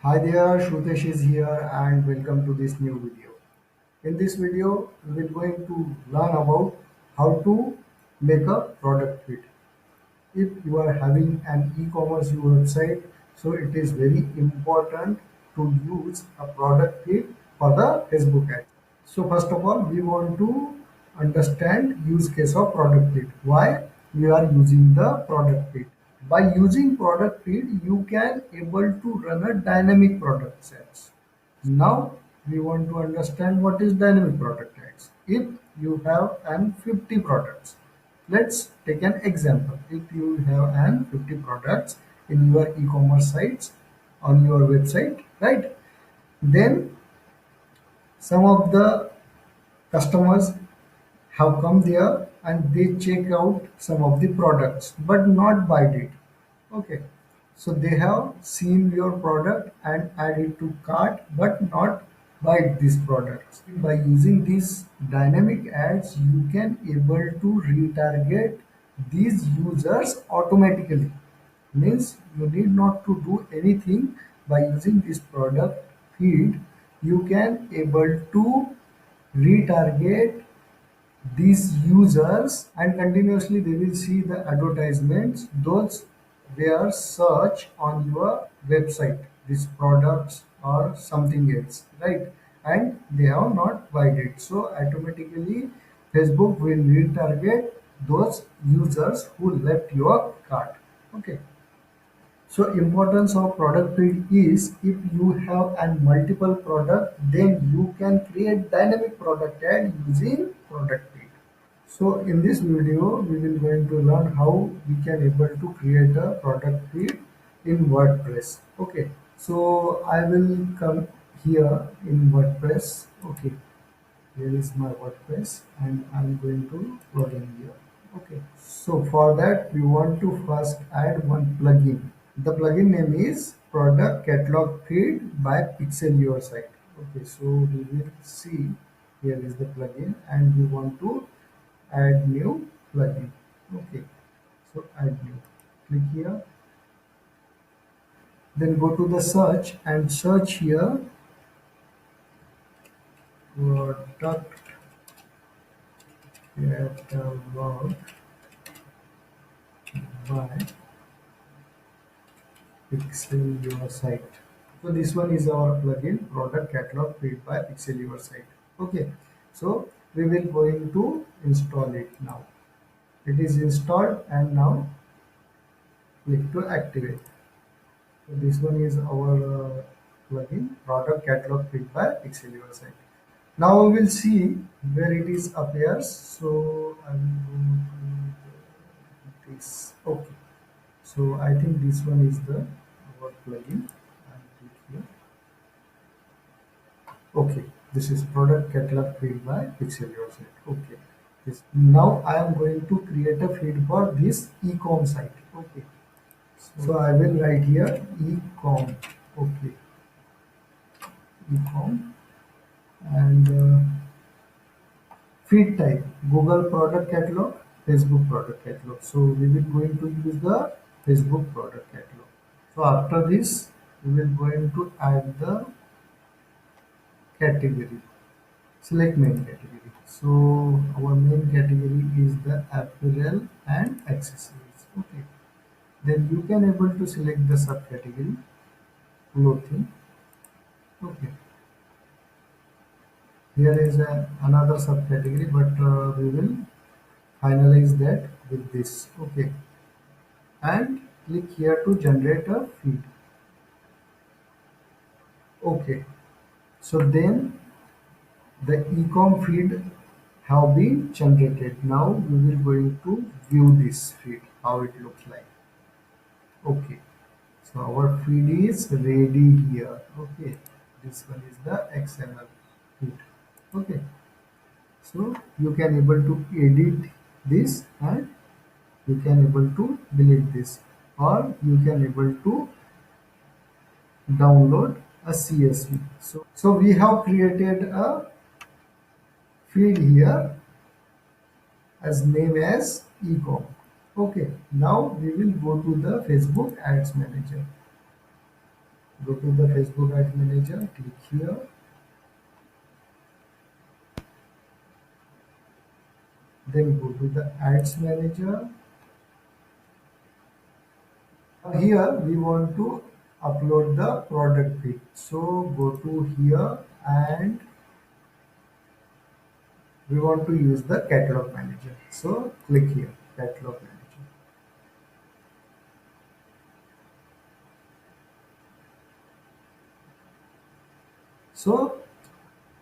Hi there, Shrutesh is here and welcome to this new video. In this video, we will going to learn about how to make a product feed. If you are having an e-commerce website, so it is very important to use a product feed for the Facebook ad. So first of all, we want to understand use case of product feed. Why we are using the product feed? By using product feed, you can able to run a dynamic product sets. Now we want to understand what is dynamic product ads. If you have an 50 products, let's take an example. If you have an 50 products in your e-commerce sites on your website, right? Then some of the customers have come there and they check out some of the products but not buy it. Okay, so they have seen your product and add it to cart but not buy these products. By using these dynamic ads, you can able to retarget these users automatically. Means you need not to do anything. By using this product feed, you can able to retarget these users and continuously they will see the advertisements those they are search on your website these products or something else, right? And they have not bought it, so automatically Facebook will retarget those users who left your cart. Okay, so importance of product feed is if you have a multiple product, then you can create dynamic product ad using product feed. So in this video, we will going to learn how we can able to create a product feed in WordPress. Okay, so I will come here in WordPress. Okay, here is my WordPress and I'm going to log in here. Okay, so for that we want to first add one plugin. The plugin name is Product Catalog Feed by Pixel Your Site. Okay, so we will see here is the plugin and we want to add new plugin. Okay, so add new. Click here, then go to the search and search here product catalog by Pixel Your Site. So this one is our plugin product catalog feed by Pixel Your Site. Okay, so we will going to install it now. It is installed and now click to activate. So this one is our plugin product catalog feed by Pixel Your Site. Now we will see where it is appears. So I will go to this. Okay. So I think this one is the our plugin. And click here. Okay, this is product catalog feed by Pixel Your Site. Okay. This, now I am going to create a feed for this e-com site. Okay. So I will write here e-com. Okay, e-com and feed type Google product catalog, Facebook product catalog. So we will going to use the Facebook product catalog. So after this, we will going to add the category. Select main category. So our main category is the apparel and accessories. Okay. Then you can able to select the subcategory clothing. Okay. Here is another subcategory, but we will finalize that with this. Okay, and click here to generate a feed. Okay, so then the ecom feed have been generated. Now we will going to view this feed how it looks like. Okay, so our feed is ready here. Okay, this one is the XML feed. Okay, so you can able to edit this and you can able to delete this, or you can able to download a CSV. So we have created a feed here as name as ecom. Okay, now we will go to the Facebook Ads Manager. Go to the Facebook Ad Manager, click here, then go to the Ads Manager. Here we want to upload the product feed. So go to here and we want to use the Catalog Manager. So click here, Catalog Manager. So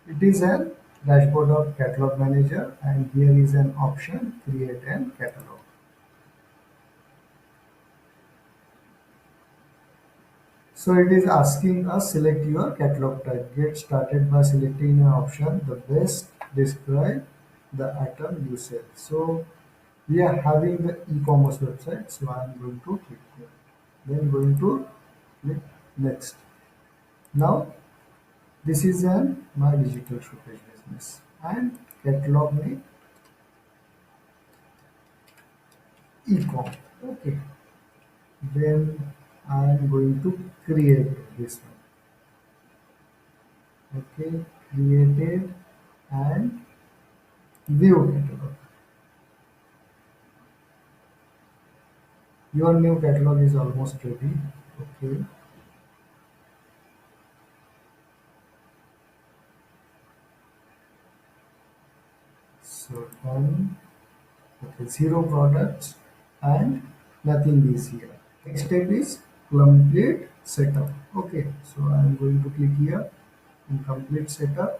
it is a dashboard of Catalog Manager, and here is an option, Create and Catalog. So it is asking us select your catalog type. Get started by selecting an option the best describe the item you sell. So we are having the e-commerce website, so I am going to click here. Then going to click next. Now this is an my digital showcase business and catalog name e-com. Okay. Then I am going to create this one. Okay, created and view catalog. Your new catalog is almost ready. Okay, so done. Okay, zero products and nothing is here. Next step is complete setup. Okay, so I am going to click here in complete setup.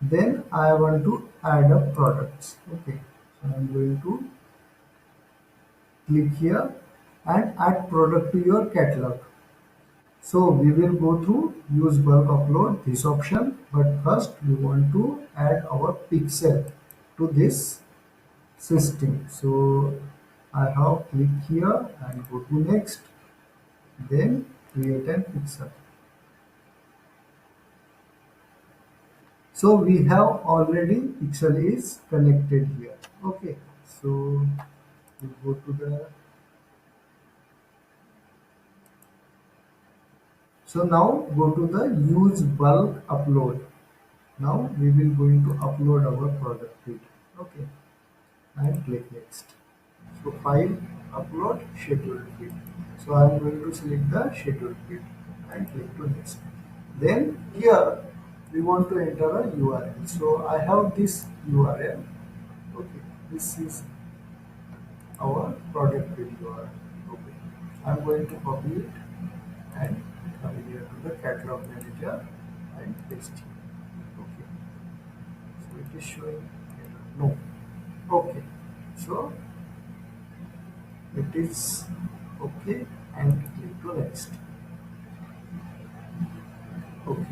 Then I want to add up products. Okay, so I am going to click here and add product to your catalog. So we will go through use bulk upload this option, but first we want to add our pixel to this system. So I have click here and go to next, then create an pixel. So we have already pixel is connected here. Okay, so we go to the so now go to the use bulk upload. Now we will going to upload our product feed. Okay, and click next. So file, upload, scheduled feed. So I am going to select the scheduled feed and click to next. Then here we want to enter a URL. So I have this URL. Okay, this is our product feed URL. Okay, I am going to copy it and come here to the catalog manager and paste here. Okay, so it is showing error. No. Okay, so it is okay and click to next. Okay,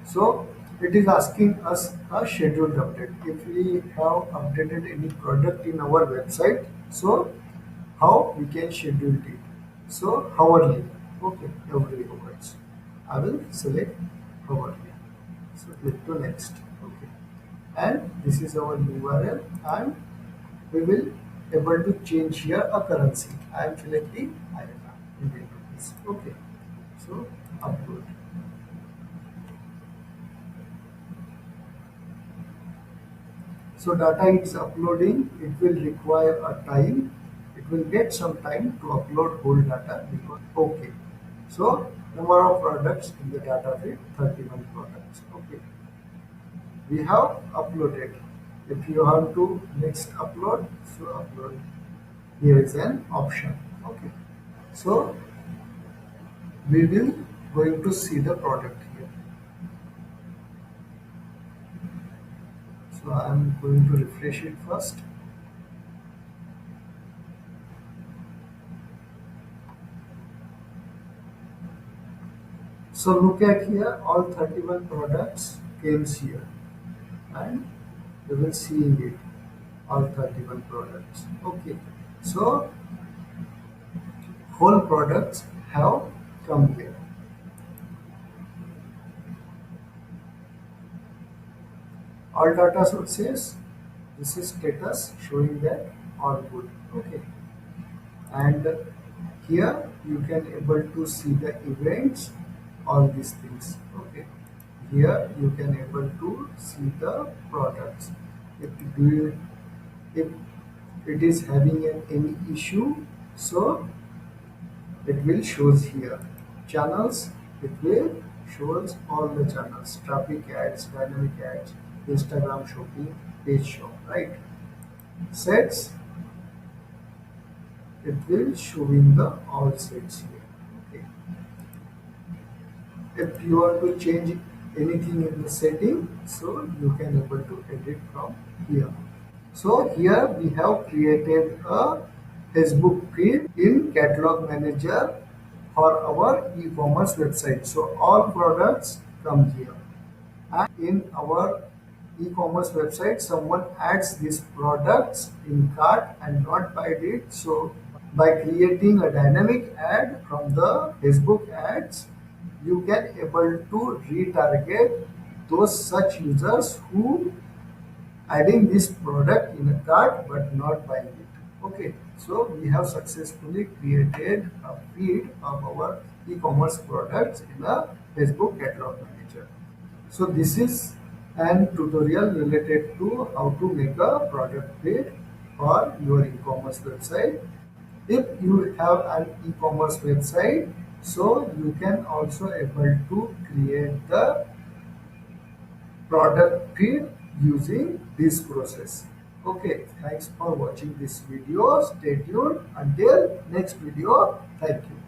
so it is asking us a scheduled update if we have updated any product in our website, so how we can schedule it. So hourly. Okay, every hours I will select hourly, so click to next. Okay, and this is our URL and we will able to change here a currency. I am selecting INR, Indian rupees. Okay, so upload. So data is uploading. It will require a time. It will get some time to upload whole data. Because, okay. So number of products in the data feed 31 products. Okay. We have uploaded. If you have to next upload, so upload. Here is an option. Okay. So we will going to see the product here. So I am going to refresh it first. So look at here, all 31 products came here and you will see it, all 31 products. Okay, so whole products have come here. All data sources, this is status showing that all good. Okay, and Here you can able to see the events, all these things. Okay. Here you can able to see the products. If do you, if it is having any issue, so it will shows here. Channels, it will shows all the channels, traffic ads, dynamic ads, Instagram shopping, page shop, right? Sets, it will showing the all sets here. Okay. If you want to change anything in the setting, so you can able to edit from here. So here we have created a Facebook feed in catalog manager for our e-commerce website. So all products come here. And in our e-commerce website, someone adds these products in cart and not buy it. So by creating a dynamic ad from the Facebook ads, you can able to retarget those such users who adding this product in a cart but not buying it. Okay, so we have successfully created a feed of our e-commerce products in a Facebook catalog manager. So this is an tutorial related to how to make a product feed for your e-commerce website. If you have an e-commerce website, so you can also able to create the product feed using this process. Okay, thanks for watching this video. Stay tuned until next video. Thank you.